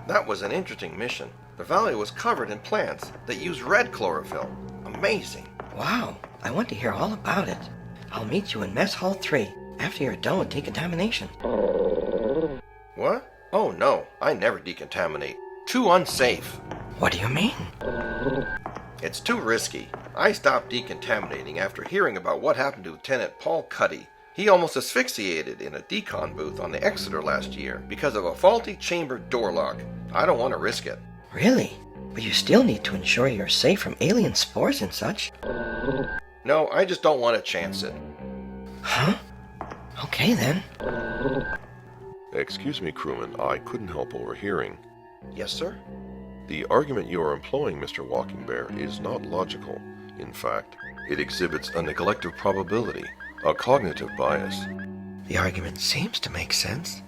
That was an interesting mission. The valley was covered in plants that use red chlorophyll. Amazing. Wow, I want to hear all about it. I'll meet you in Mess Hall 3 after you're done with decontamination. What? Oh no, I never decontaminate. Too unsafe. What do you mean? It's too risky. I stopped decontaminating after hearing about what happened to Lieutenant Paul Cuddy. He almost asphyxiated in a decon booth on the Exeter last year because of a faulty chamber door lock. I don't want to risk it. Really? But you still need to ensure you're safe from alien spores and such. No, I just don't want to chance it. Huh? Okay then. Excuse me, crewman, I couldn't help overhearing. Yes, sir? The argument you are employing, Mr. Walking Bear, is not logical. In fact, it exhibits a neglect of probability, a cognitive bias. The argument seems to make sense.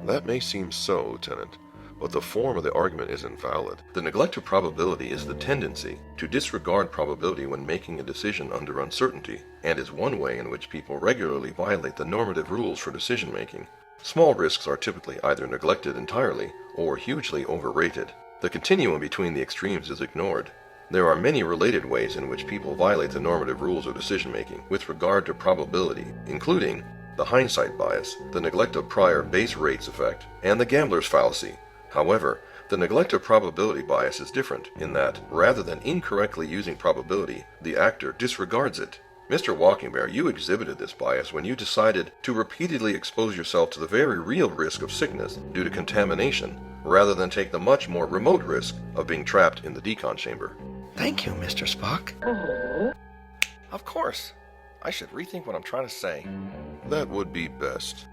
That may seem so, Lieutenant, but the form of the argument is invalid. The neglect of probability is the tendency to disregard probability when making a decision under uncertainty, and is one way in which people regularly violate the normative rules for decision-making. Small risks are typically either neglected entirely or hugely overrated. The continuum between the extremes is ignored. There are many related ways in which people violate the normative rules of decision-making with regard to probability, including the hindsight bias, the neglect of prior base rates effect, and the gambler's fallacy. However, the neglect of probability bias is different in that, rather than incorrectly using probability, the actor disregards it. Mr. Walking Bear, you exhibited this bias when you decided to repeatedly expose yourself to the very real risk of sickness due to contamination, rather than take the much more remote risk of being trapped in the decon chamber. Thank you, Mr. Spock. Of course. I should rethink what I'm trying to say. That would be best.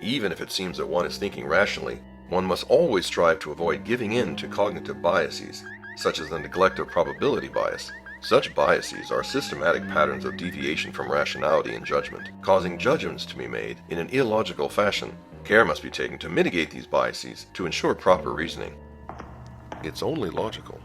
Even if it seems that one is thinking rationally, one must always strive to avoid giving in to cognitive biases, such as the neglect of probability bias. Such biases are systematic patterns of deviation from rationality and judgment, causing judgments to be made in an illogical fashion. Care must be taken to mitigate these biases to ensure proper reasoning. It's only logical.